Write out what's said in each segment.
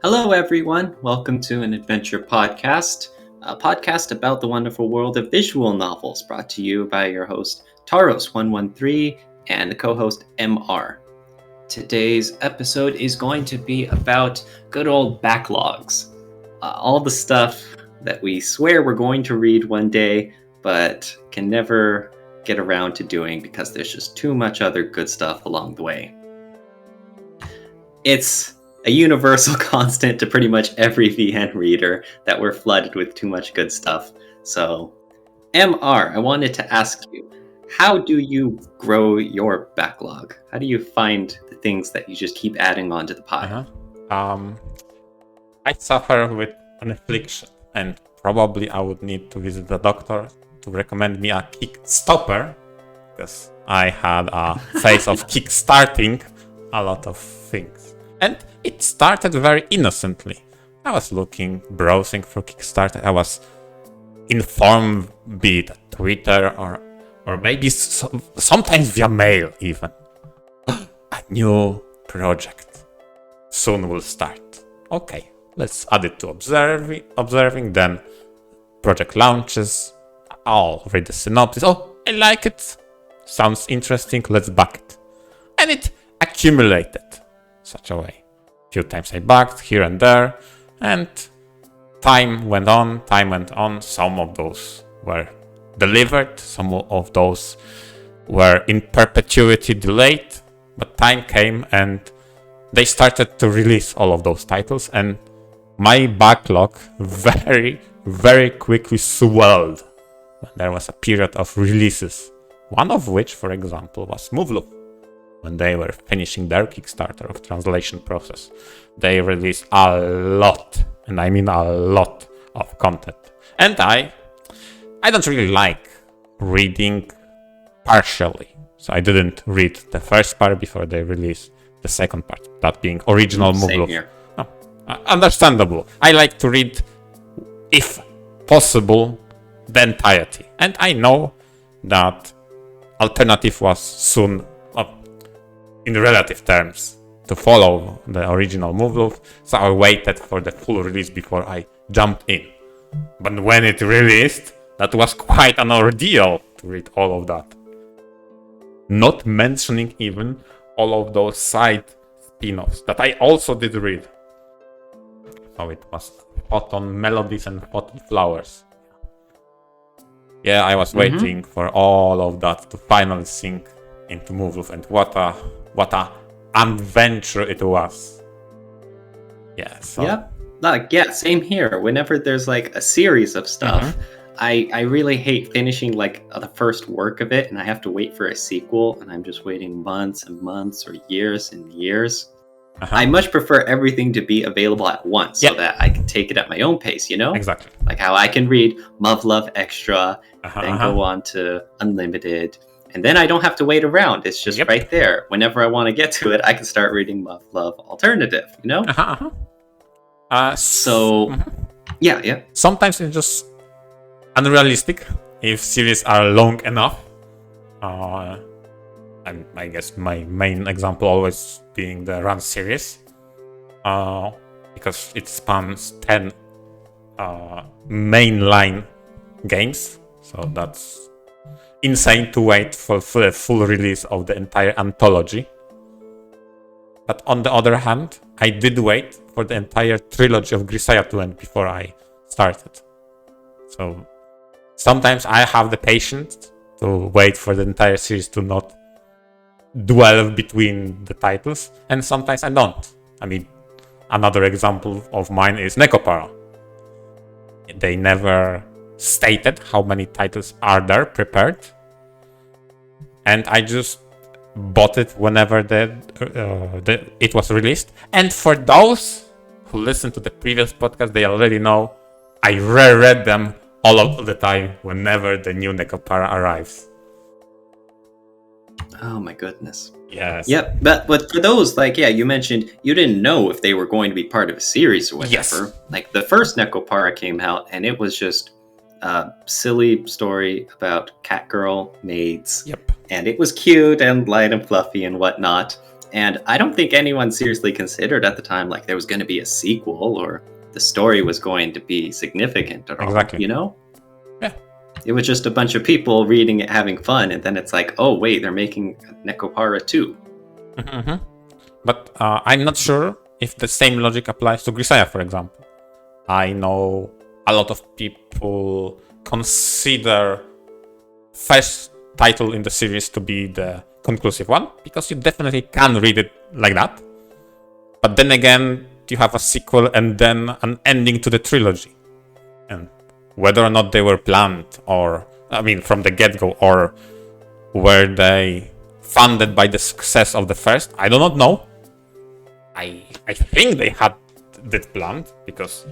Hello, everyone. Welcome to an VNture Podcast, a podcast about the wonderful world of visual novels, brought to you by your host, Taros113, and the co-host, MR. Today's episode is going to be about good old backlogs. All the stuff that we swear we're going to read one day, but can never get around to doing because there's just too much other good stuff along the way. It's a universal constant to pretty much every VN reader that we're flooded with too much good stuff. So, MR, I wanted to ask you, how do you grow your backlog? How do you find the things that you just keep adding onto the pile? I suffer with an affliction, and probably I would need to visit the doctor to recommend me a kick stopper, because I had a phase of kick starting a lot of things. And it started very innocently. I was browsing for Kickstarter. I was informed, be it Twitter or maybe sometimes via mail even. A new project soon will start. Okay, let's add it to observing. Then project launches. I'll read the synopsis. Oh, I like it. Sounds interesting. Let's back it. And it accumulated. Such a way. A few times I backed here and there, and time went on. Some of those were delivered, some of those were in perpetuity delayed, but time came and they started to release all of those titles, and my backlog very, very quickly swelled. There was a period of releases, one of which, for example, was Muevloof. When they were finishing their Kickstarter of translation process, they released a lot, and I mean a lot of content. And I don't really like reading partially. So I didn't read the first part before they released the second part, that being original Muevloof. No, understandable. I like to read, if possible, the entirety. And I know that alternative was soon, in relative terms, to follow the original Muevloof, so I waited for the full release before I jumped in. But when it released, that was quite an ordeal to read all of that. Not mentioning even all of those side spin-offs that I also did read. So it was Photon Melodies and Photon Flowers. Yeah, I was waiting for all of that to finally sink into Muevloof, and what a adventure it was. Yeah. So. Yeah, same here. Whenever there's like a series of stuff, I really hate finishing like the first work of it, and I have to wait for a sequel, and I'm just waiting months and months or years and years. I much prefer everything to be available at once, so that I can take it at my own pace, you know? Exactly. Like how I can read Muevloof Extra, then go on to Unlimited, and then I don't have to wait around. It's just right there. Whenever I want to get to it, I can start reading Muevloof Alternative, you know? Yeah. Sometimes it's just unrealistic if series are long enough. And I guess my main example always being the Run series. Because it spans 10 mainline games. So that's insane to wait for the full release of the entire anthology. But on the other hand, I did wait for the entire trilogy of Grisaya to end before I started. So sometimes I have the patience to wait for the entire series to not dwell between the titles, and sometimes I don't. I mean, another example of mine is Necopara. They never stated how many titles are there prepared, and I just bought it whenever it was released. And for those who listen to the previous podcast, they already know I reread them all of the time whenever the new Necopara arrives. Oh my goodness. Yes. Yep, but for those, like, you mentioned you didn't know if they were going to be part of a series or whatever. Yes. Like, the first Necopara came out, and it was just a silly story about cat girl maids. Yep. And it was cute and light and fluffy and whatnot. And I don't think anyone seriously considered at the time like there was going to be a sequel or the story was going to be significant at all. Exactly. You know? Yeah. It was just a bunch of people reading it, having fun, and then it's like, oh wait, they're making Nekopara 2. Mm-hmm. But I'm not sure if the same logic applies to Grisaya, for example. I know a lot of people consider first title in the series to be the conclusive one, because you definitely can read it like that. But then again, you have a sequel and then an ending to the trilogy. And whether or not they were planned, or, I mean, from the get-go, or were they funded by the success of the first, I do not know. I think they had it planned, because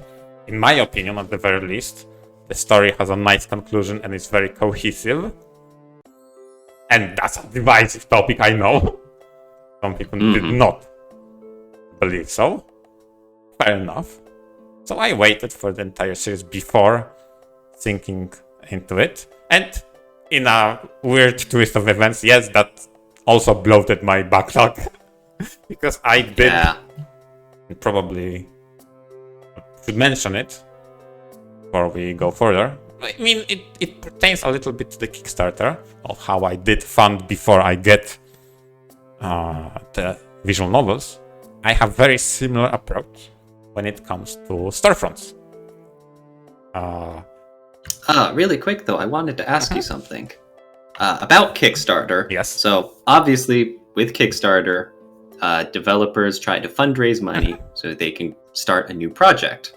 in my opinion, at the very least, the story has a nice conclusion and it's very cohesive. And that's a divisive topic, I know. Some people did not believe so. Fair enough. So I waited for the entire series before thinking into it. And in a weird twist of events, yes, that also bloated my backlog. Because I did probably should mention it before we go further. I mean, it pertains a little bit to the Kickstarter of how I did fund before I get the visual novels. I have very similar approach when it comes to storefronts. Really quick though, I wanted to ask you something about Kickstarter. Yes. So obviously, with Kickstarter, developers try to fundraise money so they can start a new project.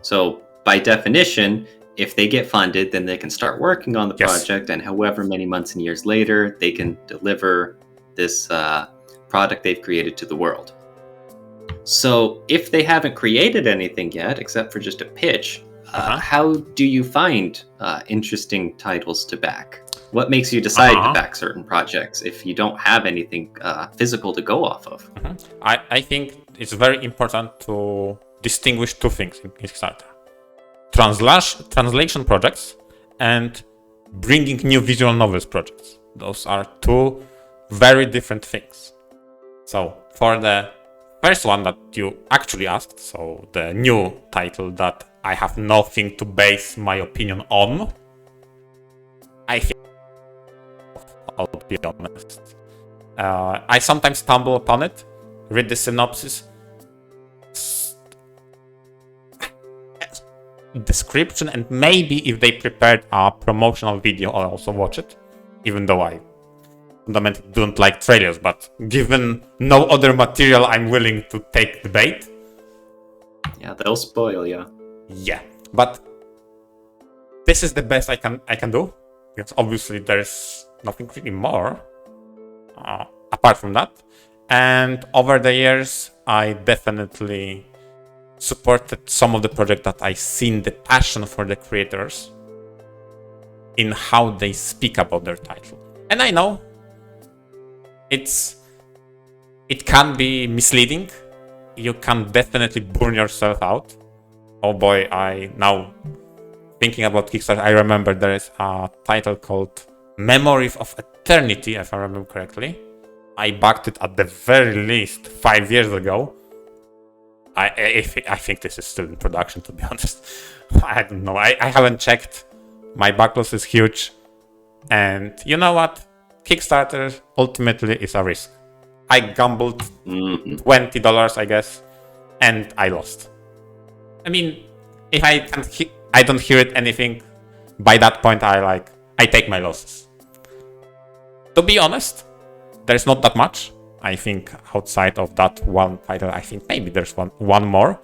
So by definition, if they get funded, then they can start working on the project, and however many months and years later, they can deliver this product they've created to the world. So if they haven't created anything yet, except for just a pitch, how do you find interesting titles to back? What makes you decide to back certain projects if you don't have anything physical to go off of? I think it's very important to distinguish two things in Kickstarter. Translation projects and bringing new visual novels projects. Those are two very different things. So for the first one that you actually asked, so the new title that I have nothing to base my opinion on, I think, I'll be honest, I sometimes stumble upon it, read the synopsis, description, and maybe if they prepared a promotional video, I'll also watch it, even though I fundamentally don't like trailers, but given no other material, I'm willing to take the bait. Yeah, they'll spoil you. Yeah, but this is the best I can do, because obviously there's nothing really more apart from that. And over the years, I definitely supported some of the projects that I seen the passion for the creators in how they speak about their title. And I know it can be misleading. You can definitely burn yourself out. Oh boy, I now thinking about Kickstarter, I remember there is a title called Memory of Eternity, if I remember correctly. I backed it at the very least 5 years ago. I think this is still in production, to be honest. I don't know. I haven't checked. My backlog is huge. And you know what? Kickstarter ultimately is a risk. I gambled $20, I guess, and I lost. I mean, if I don't hear it anything, by that point I take my losses. To be honest, there's not that much. I think outside of that one title, I think maybe there's one more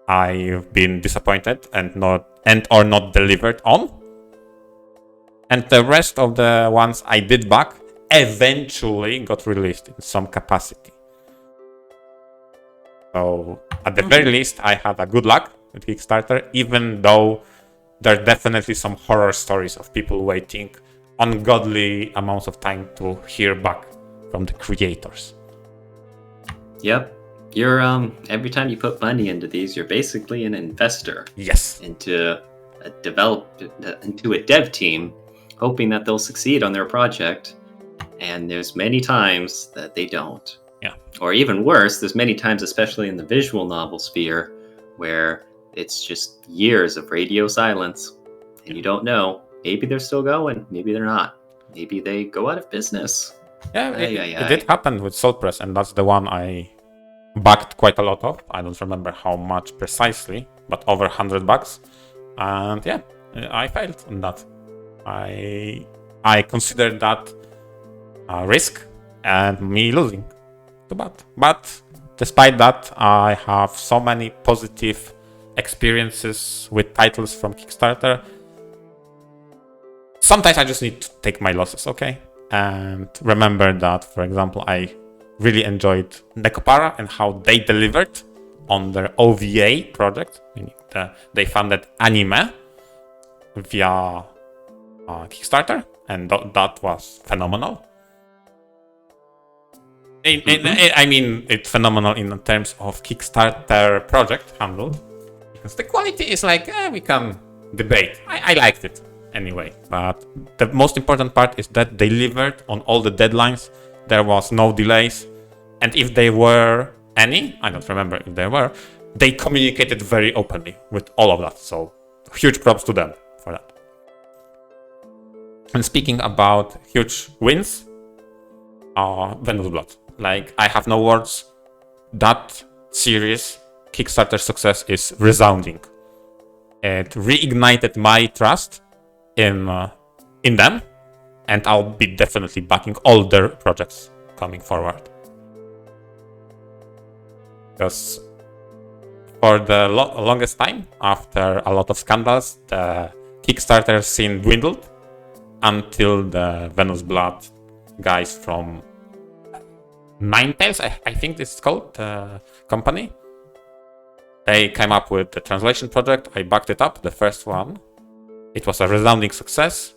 I've been disappointed and not delivered on. And the rest of the ones I did back eventually got released in some capacity. So at the very least, I had a good luck with Kickstarter, even though there are definitely some horror stories of people waiting ungodly amounts of time to hear back from the creators. Yep. You're every time you put money into these, you're basically an investor. Yes. Into a dev team, hoping that they'll succeed on their project. And there's many times that they don't. Yeah. Or even worse, there's many times, especially in the visual novel sphere, where it's just years of radio silence and you don't know. Maybe they're still going, maybe they're not. Maybe they go out of business. Yeah, it did happen with Soul Press, and that's the one I backed quite a lot of. I don't remember how much precisely, but over $100. And yeah, I failed on that. I considered that a risk and me losing. Too bad. But despite that, I have so many positive experiences with titles from Kickstarter. Sometimes I just need to take my losses, okay? And remember that, for example, I really enjoyed Necopara and how they delivered on their OVA project. They funded anime via Kickstarter, and that was phenomenal. I mean, it's phenomenal in terms of Kickstarter project handled, because the quality is like, we can debate. I liked it anyway, but the most important part is that they delivered on all the deadlines. There was no delays, and if there were any, I don't remember if there were, they communicated very openly with all of that, so huge props to them for that. And speaking about huge wins, Venus Blood. Like, I have no words. That series, Kickstarter success is resounding. It reignited my trust in them, and I'll be definitely backing all their projects coming forward. Because for the longest time, after a lot of scandals, the Kickstarter scene dwindled until the Venus Blood guys from Ninetales, I think this is called, the company. They came up with the translation project. I backed it up, the first one. It was a resounding success.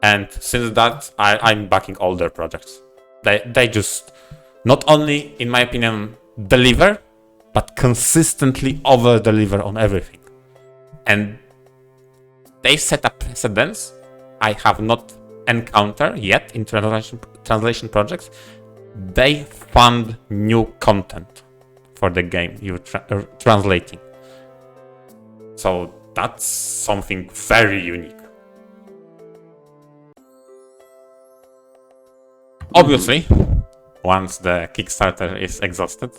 And since that, I'm backing all their projects. They just, not only, in my opinion, deliver, but consistently over-deliver on everything. And they set a precedence I have not encountered yet in translation projects. They fund new content for the game you're translating. So that's something very unique. Obviously, once the Kickstarter is exhausted,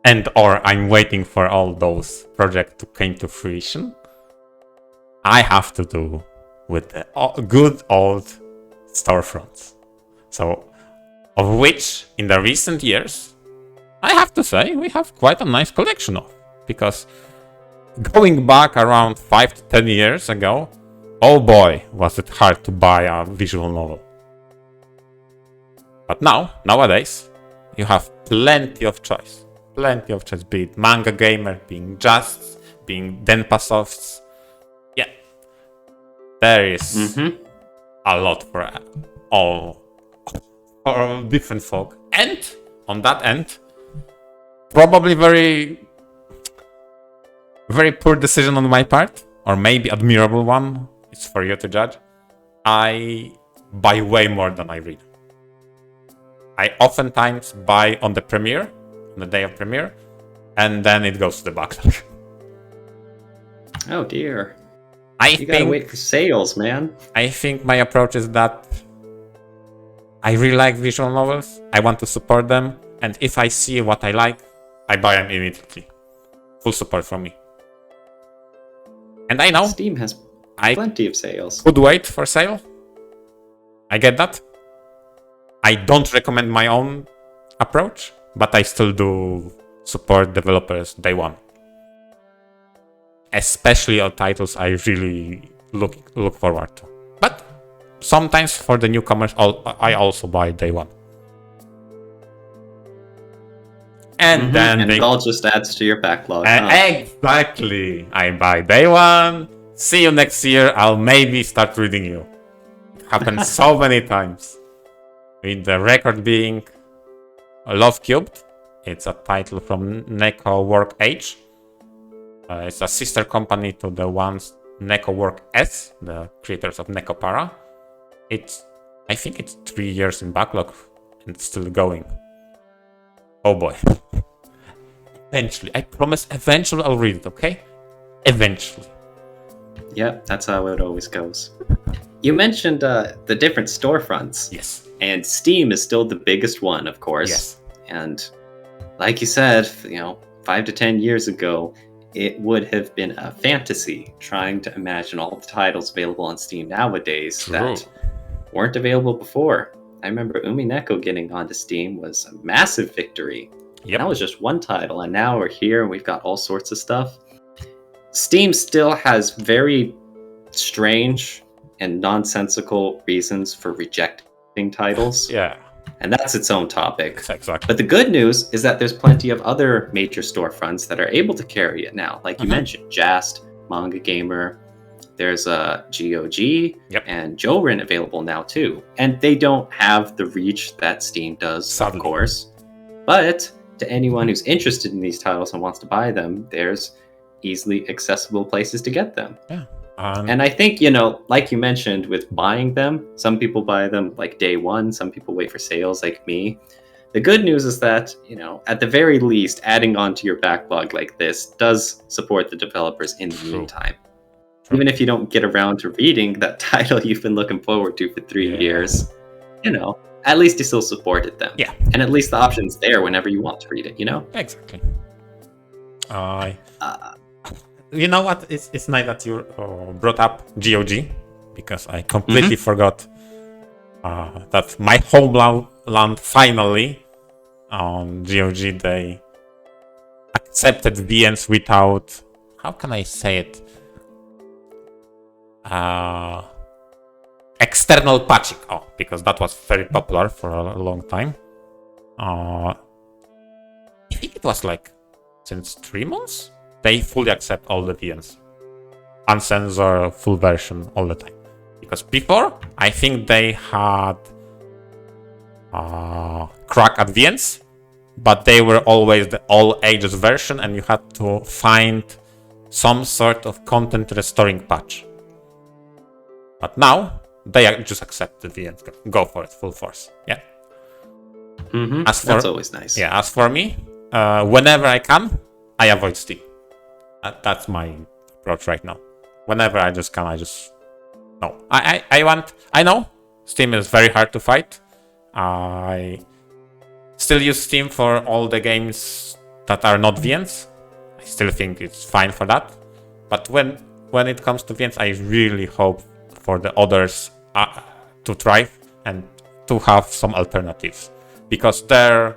and or I'm waiting for all those projects to come to fruition, I have to do with the good old storefronts. So, of which, in the recent years, I have to say, we have quite a nice collection of. Because going back around 5 to 10 years ago, oh boy, was it hard to buy a visual novel. But nowadays, you have plenty of choice. Plenty of choice, be it Manga Gamer, being Just, being Denpasofts. Yeah, there is a lot for all different folk. And on that end, probably very, very poor decision on my part, or maybe admirable one. It's for you to judge. I buy way more than I read. I oftentimes buy on the premiere, on the day of premiere, and then it goes to the backlog. Oh dear. You gotta wait for sales, man. I think my approach is that I really like visual novels. I want to support them, and if I see what I like, I buy them immediately. Full support from me. And I know Steam has plenty of sales. Could wait for sale. I get that. I don't recommend my own approach, but I still do support developers day one. Especially on titles I really look forward to. But sometimes for the newcomers, I also buy day one. And then it all just adds to your backlog. Exactly. I buy day one. See you next year. I'll maybe start reading you. It happens so many times. With the record being Love Cubed. It's a title from Neko Work Age. It's a sister company to the ones Neko Work S, the creators of Necopara. I think it's 3 years in backlog and it's still going. Oh boy. Eventually, I promise eventually I'll read it, okay? Eventually. Yep, that's how it always goes. You mentioned the different storefronts. Yes. And Steam is still the biggest one, of course. Yes. And like you said, 5 to 10 years ago, it would have been a fantasy trying to imagine all the titles available on Steam nowadays that weren't available before. I remember Umineko getting onto Steam was a massive victory. Yep. That was just one title, and now we're here and we've got all sorts of stuff. Steam still has very strange and nonsensical reasons for rejecting titles. Yeah. And that's its own topic. Exactly. But the good news is that there's plenty of other major storefronts that are able to carry it now. Like you mentioned, Jast, Manga Gamer, there's a GOG, and Jorin available now too. And they don't have the reach that Steam does, Sadly. of course. But to anyone who's interested in these titles and wants to buy them, there's easily accessible places to get them. Yeah. And I think, like you mentioned with buying them, some people buy them like day one, some people wait for sales like me. The good news is that, at the very least, adding on to your backlog like this does support the developers in the meantime. Even if you don't get around to reading that title you've been looking forward to for 3 years, at least you still supported them. Yeah. And at least the option's there whenever you want to read it, Exactly. You know what? It's nice that you brought up GOG, because I completely forgot that my homeland finally on GOG they accepted VNs without, how can I say it? External patching. Because that was very popular for a long time. I think it was like since 3 months. They fully accept all the VNs. Uncensored, full version, all the time. Because before, I think they had crack at VNs, but they were always the all ages version, and you had to find some sort of content restoring patch. But now, they just accept the VNs. Go for it, full force. Yeah. That's always nice. Yeah, as for me, whenever I can, I avoid Steam. That's my approach right now. Whenever I just can, no. I know Steam is very hard to fight. I still use Steam for all the games that are not VNs. I still think it's fine for that. But when it comes to VNs, I really hope for the others to thrive and to have some alternatives, because their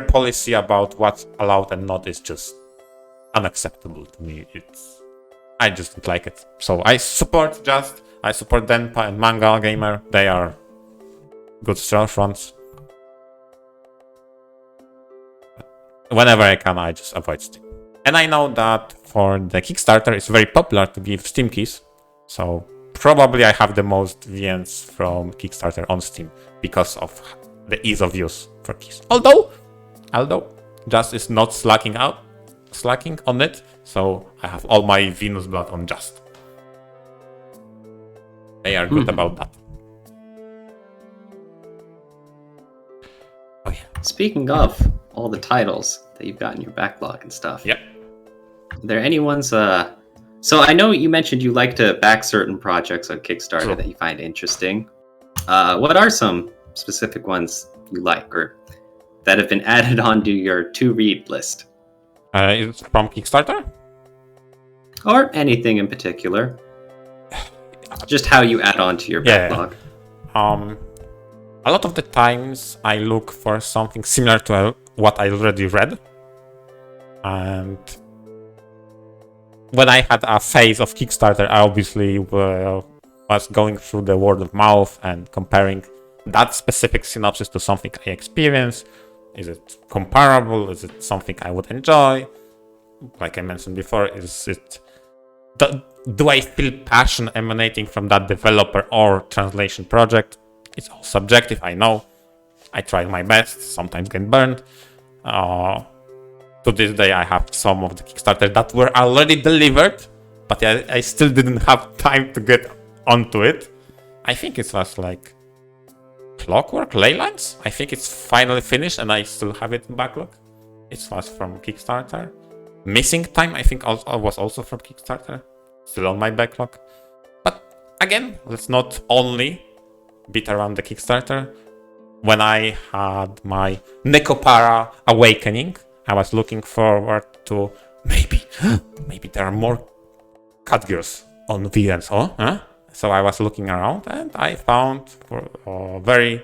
policy about what's allowed and not is just unacceptable to me. I just don't like it. So I support Denpa and Manga Gamer. They are good storefronts. Whenever I can, I just avoid Steam. And I know that for the Kickstarter, it's very popular to give Steam keys. So probably I have the most VNs from Kickstarter on Steam because of the ease of use for keys. Although Just is not slacking on it, so I have all my Venus blood on Just. They are good about that. Oh yeah. Speaking of all the titles that you've got in your backlog and stuff. Yep. Are there any ones so I know you mentioned you like to back certain projects on Kickstarter that you find interesting. What are some specific ones you like or that have been added onto your to-read list? It's from Kickstarter? Or anything in particular. Just how you add on to your backlog. A lot of the times I look for something similar to what I already read. And when I had a phase of Kickstarter, I obviously was going through the word of mouth and comparing that specific synopsis to something I experienced. Is it comparable? Is it something I would enjoy? Like I mentioned before, do I feel passion emanating from that developer or translation project? It's all subjective, I know. I tried my best, sometimes get burned. To this day, I have some of the Kickstarter that were already delivered, but I still didn't have time to get onto it I think it was like Clockwork Leylines. I think it's finally finished and I still have it in backlog. It was from Kickstarter. Missing Time, I think, was also from Kickstarter. Still on my backlog. But again, let's not only beat around the Kickstarter. When I had my Necopara awakening, I was looking forward to maybe there are more cat girls on VNture. So I was looking around and I found a very,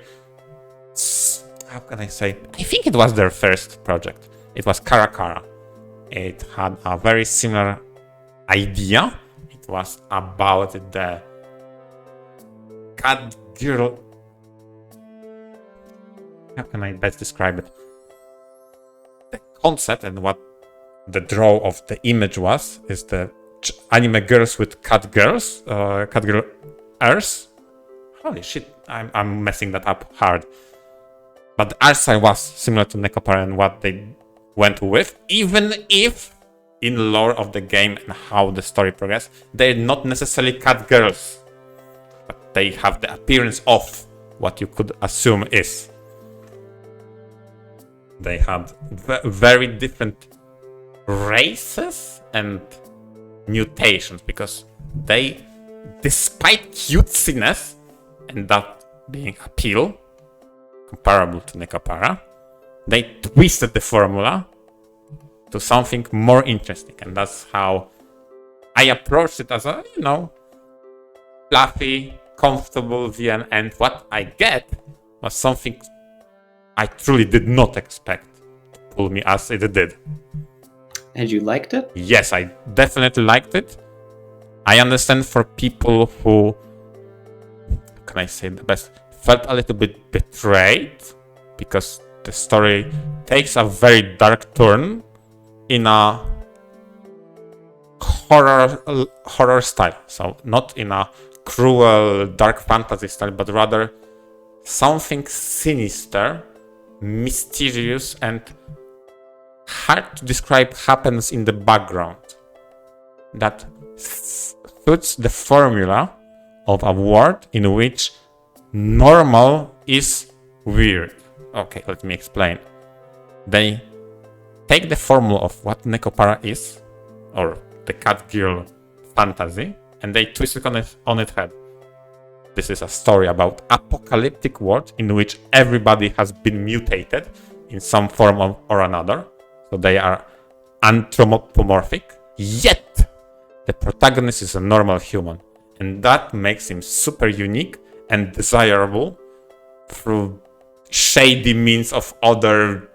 how can I say? I think it was their first project. It was Karakara. It had a very similar idea. It was about the cat girl. How can I best describe it? The concept and what the draw of the image is the anime girls with cat girls, cat girl Earth. Holy shit, I'm messing that up hard. But the art style was similar to Necopara and what they went with, even if in lore of the game and how the story progressed, they're not necessarily cat girls, but they have the appearance of what you could assume is. They had very different races and mutations because they, despite cutesiness and that being appeal comparable to Necopara, they twisted the formula to something more interesting, and that's how I approached it as a, fluffy, comfortable VN, and what I get was something I truly did not expect to pull me as it did. And you liked it? Yes, I definitely liked it. I understand for people who, how can I say the best, felt a little bit betrayed because the story takes a very dark turn in a horror style. So not in a cruel dark fantasy style, but rather something sinister, mysterious, and hard to describe happens in the background that suits the formula of a world in which normal is weird. Okay, let me explain. They take the formula of what Necopara is, or the cat girl fantasy, and they twist it on its head. This is a story about apocalyptic world in which everybody has been mutated in some form or another. So they are anthropomorphic, yet the protagonist is a normal human. And that makes him super unique and desirable through shady means of other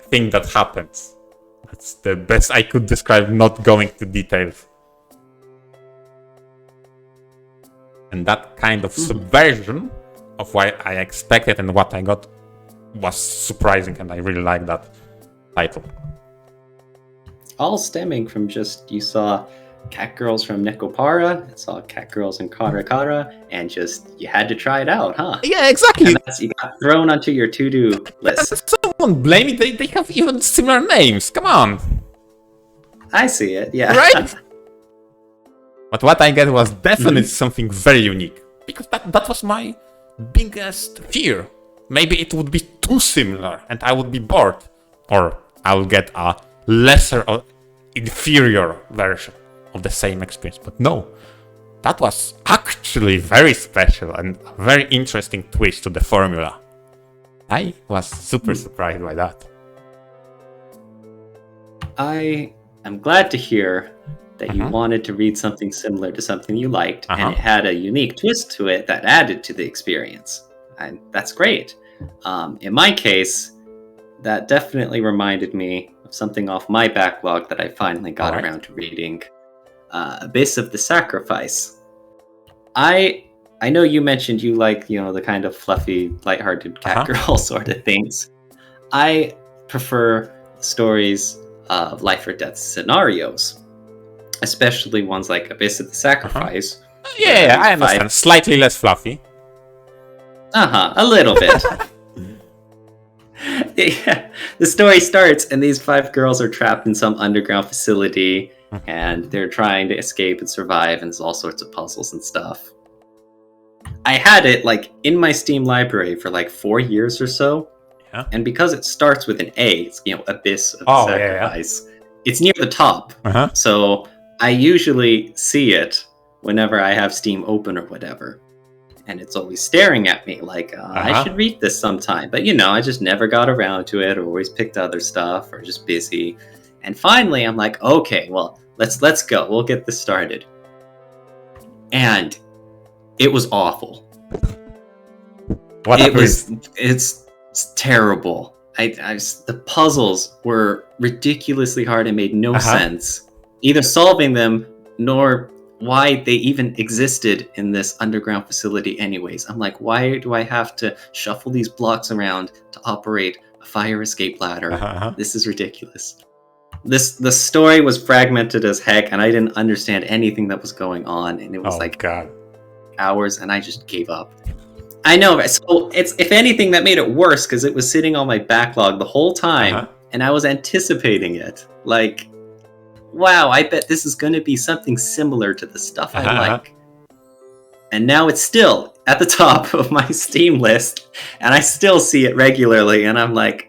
thing that happens. That's the best I could describe, not going to details. And that kind of subversion of what I expected and what I got was surprising, and I really like that title. All stemming from just, you saw cat girls from Necopara, you saw cat girls in Karakara, and just, you had to try it out, huh? Yeah, exactly. And you got thrown onto your to-do list. Someone blame it, they have even similar names, come on. I see it, yeah. Right? But what I get was definitely something very unique. Because that was my biggest fear. Maybe it would be too similar and I would be bored. Or I will get a lesser or inferior version of the same experience. But no, that was actually very special and a very interesting twist to the formula. I was super surprised by that. I am glad to hear that you wanted to read something similar to something you liked, and it had a unique twist to it that added to the experience. And that's great. In my case, that definitely reminded me of something off my backlog that I finally got around to reading. Abyss of the Sacrifice. I know you mentioned you like, the kind of fluffy, lighthearted cat girl sort of things. I prefer stories of life or death scenarios, especially ones like Abyss of the Sacrifice. Yeah, I understand. Slightly less fluffy. A little bit. Yeah. The story starts and these 5 girls are trapped in some underground facility and they're trying to escape and survive, and there's all sorts of puzzles and stuff. I had it like in my Steam library for like 4 years or so. Yeah. And because it starts with an A, it's, Abyss of Oh, Sacrifice. It's near the top. Uh-huh. So I usually see it whenever I have Steam open or whatever. And it's always staring at me like, I should read this sometime. But, I just never got around to it, or always picked other stuff, or just busy. And finally, I'm like, okay, well, let's go. We'll get this started. And it was awful. It's terrible. The puzzles were ridiculously hard and made no sense. Either solving them, nor why they even existed in this underground facility anyways. I'm like, why do I have to shuffle these blocks around to operate a fire escape ladder? This is ridiculous. The story was fragmented as heck, and I didn't understand anything that was going on, and it was hours, and I just gave up. I know, so it's, if anything, that made it worse because it was sitting on my backlog the whole time, and I was anticipating it. Like, wow, I bet this is going to be something similar to the stuff I like. And now it's still at the top of my Steam list, and I still see it regularly, and I'm like,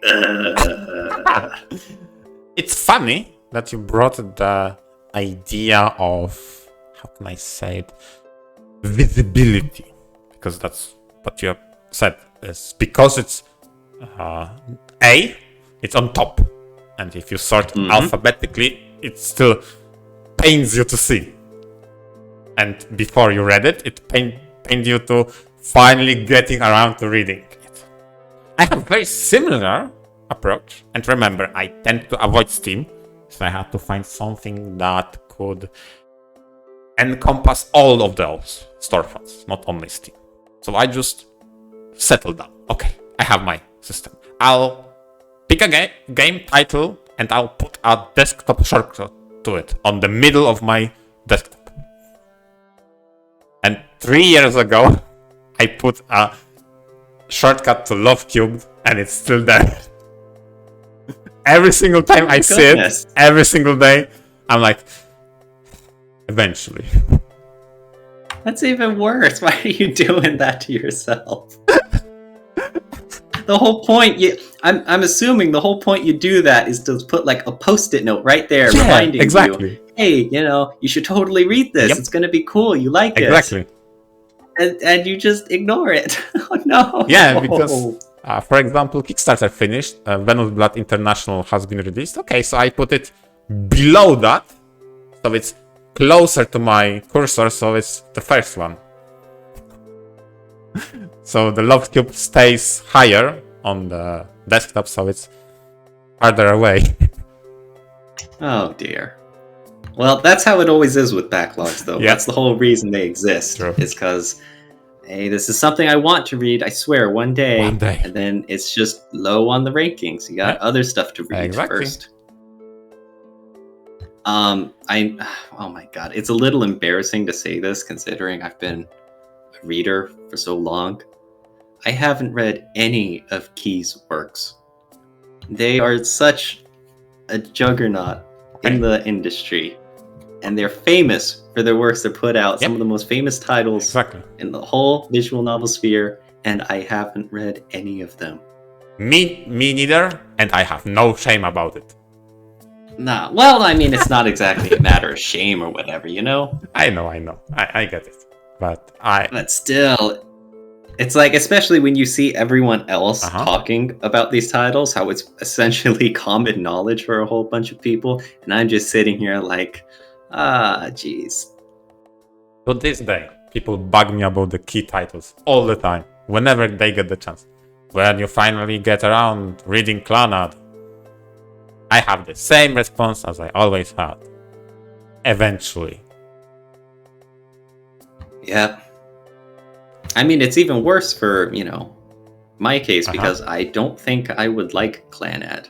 It's funny that you brought the idea of, how can I say it, visibility, because that's what you have said. Is because it's A, it's on top, and if you sort alphabetically, it still pains you to see. And before you read it, it pained you to finally getting around to reading it. I have a very similar approach, and remember, I tend to avoid Steam, so I had to find something that could encompass all of those storefronts, not only Steam. So I just settled down. Okay, I have my system. I'll pick a game title, and I'll put a desktop shortcut to it on the middle of my desktop. And 3 years ago, I put a shortcut to Love Cubed, and it's still there. Every single time I see it, every single day, I'm like, eventually. That's even worse. Why are you doing that to yourself? The whole point, I'm assuming the whole point you do that is to put like a post-it note right there reminding you, hey, you should totally read this. Yep. It's going to be cool. You like it. Exactly. And you just ignore it. Oh, no. Yeah, because... for example, Kickstarter finished, Venus Blood International has been released. Okay, so I put it below that, so it's closer to my cursor, so it's the first one. So the Love Cube stays higher on the desktop, so it's farther away. Oh dear. Well, that's how it always is with backlogs, though. Yep. That's the whole reason they exist, is because... hey, this is something I want to read, I swear, one day. And then it's just low on the rankings. You got other stuff to read first. Oh my god, it's a little embarrassing to say this considering I've been a reader for so long. I haven't read any of Key's works. They are such a juggernaut in the industry. And they're famous for their works that put out some of the most famous titles in the whole visual novel sphere, and I haven't read any of them. Me neither, and I have no shame about it. Nah, well, I mean, it's not exactly a matter of shame or whatever, I know. I get it. But still, it's like, especially when you see everyone else talking about these titles, how it's essentially common knowledge for a whole bunch of people, and I'm just sitting here like... jeez. To this day, people bug me about the Key titles all the time, whenever they get the chance. When you finally get around reading Clannad, I have the same response as I always had. Eventually. Yeah. I mean, it's even worse for, my case, because I don't think I would like Clannad.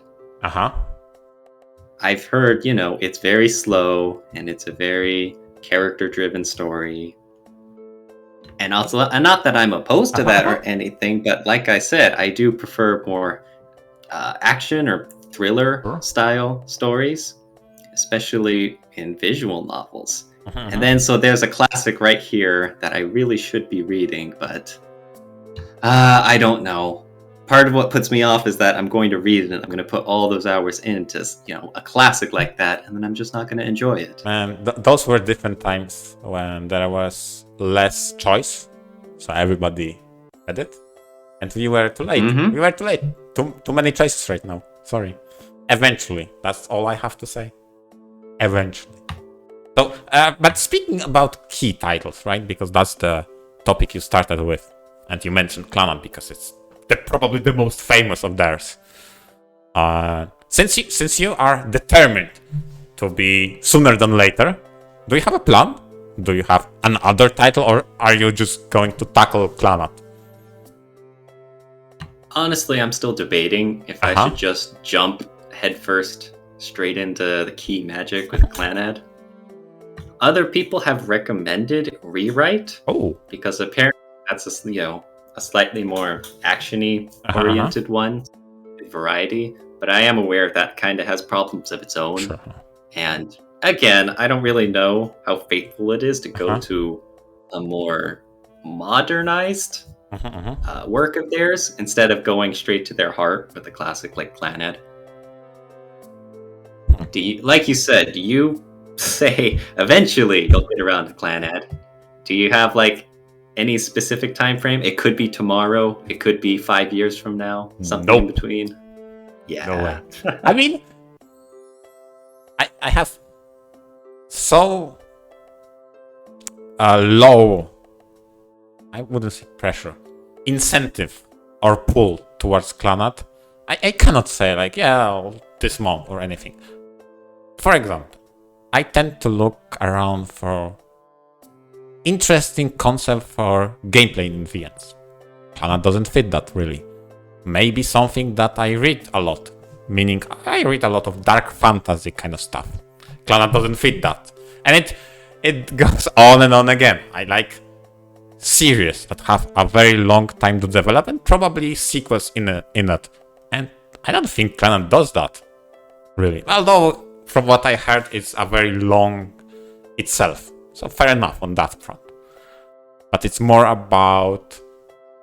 I've heard, it's very slow and it's a very character-driven story. And also, not that I'm opposed to that or anything, but like I said, I do prefer more action or thriller style stories, especially in visual novels. And then so there's a classic right here that I really should be reading, but I don't know. Part of what puts me off is that I'm going to read it and I'm going to put all those hours into, a classic like that, and then I'm just not going to enjoy it. And those were different times when there was less choice, so everybody had it, and we were too late. We were too late. Too many choices right now. Sorry. Eventually, that's all I have to say. Eventually. So, but speaking about key titles, right? Because that's the topic you started with, and you mentioned Clannad because it's probably the most famous of theirs. Since you are determined to be sooner than later, do you have a plan? Do you have another title, or are you just going to tackle Clannad? Honestly, I'm still debating if I should just jump headfirst straight into the key magic with Clannad. Other people have recommended Rewrite. Because apparently that's a slightly more action-y oriented one, variety. But I am aware that kind of has problems of its own. Sure. And again, I don't really know how faithful it is to go to a more modernized work of theirs instead of going straight to their heart with a classic like Clannad. Like you said, you say eventually you'll get around to Clannad. Do you have any specific time frame? It could be tomorrow. It could be 5 years from now. Something in between. Yeah. No way. I mean, I have so low, I wouldn't say pressure, incentive or pull towards Clannad. I cannot say this month or anything. For example, I tend to look around for interesting concept for gameplay in VNs. Clannad doesn't fit that really. Maybe something that I read a lot, meaning I read a lot of dark fantasy kind of stuff. Clannad doesn't fit that. And it goes on and on again. I like series that have a very long time to develop and probably sequels in it. And I don't think Clannad does that, really. Although, from what I heard, it's a very long itself. So fair enough on that front. But it's more about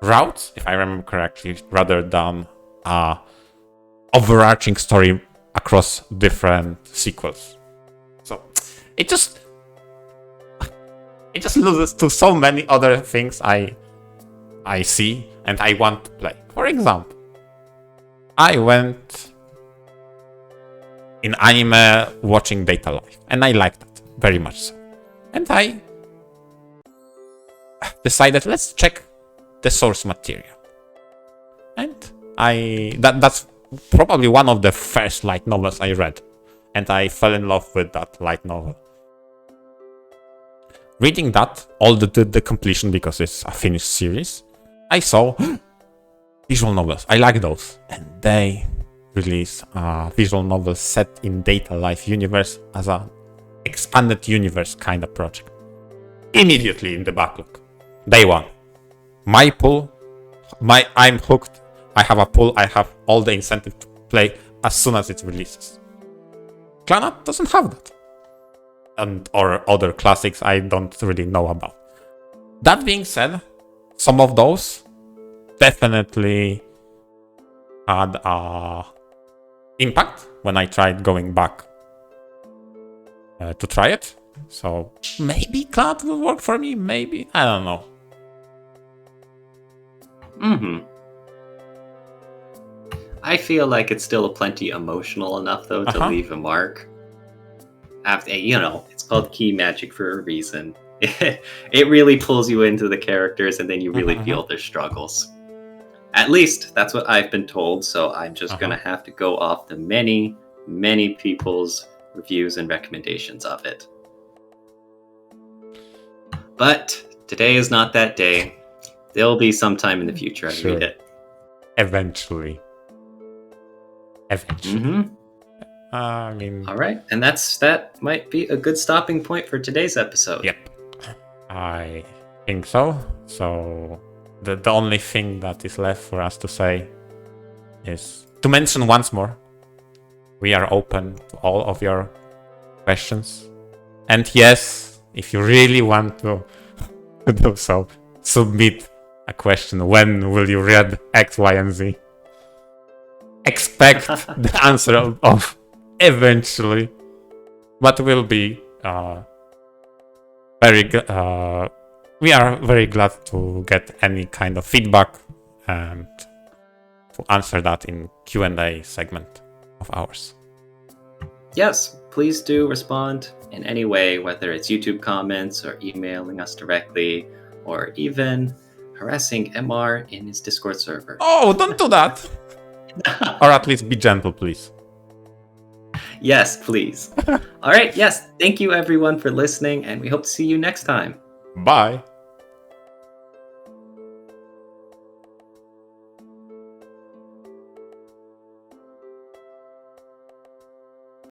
routes, if I remember correctly, rather than overarching story across different sequels. So it just loses to so many other things I see and I want to play. For example, I went in anime watching Data Life, and I liked that very much so. And I decided, let's check the source material. And that's probably one of the first light novels I read. And I fell in love with that light novel. Reading that, all the completion, because it's a finished series, I saw visual novels. I like those. And they release a visual novel set in Data Life universe as a expanded universe kind of project. Immediately in the backlog. Day one. My pull, I'm hooked. I have a pull. I have all the incentive to play as soon as it releases. Clannad doesn't have that. Or other classics I don't really know about. That being said, some of those definitely had a impact when I tried going back to try it. So maybe Clannad will work for me, maybe. I don't know. I feel like it's still plenty emotional enough, though, to leave a mark. After, it's called key magic for a reason. It really pulls you into the characters, and then you really feel their struggles. At least, that's what I've been told, so I'm just going to have to go off the many, many people's reviews and recommendations of it. But today is not that day. There'll be some time in the future I read it. Eventually. I mean... All right, and that might be a good stopping point for today's episode. Yep. I think so. So the only thing that is left for us to say is to mention once more, we are open to all of your questions. And yes, if you really want to do so, submit a question. When will you read X, Y, and Z? Expect the answer of eventually, but will be we are very glad to get any kind of feedback and to answer that in Q&A segment of ours. Yes, please do respond in any way, whether it's YouTube comments or emailing us directly, or even harassing MR in his Discord server. Oh, don't do that! Or at least be gentle, please. Yes, please. All right, yes, thank you everyone for listening, and we hope to see you next time. Bye!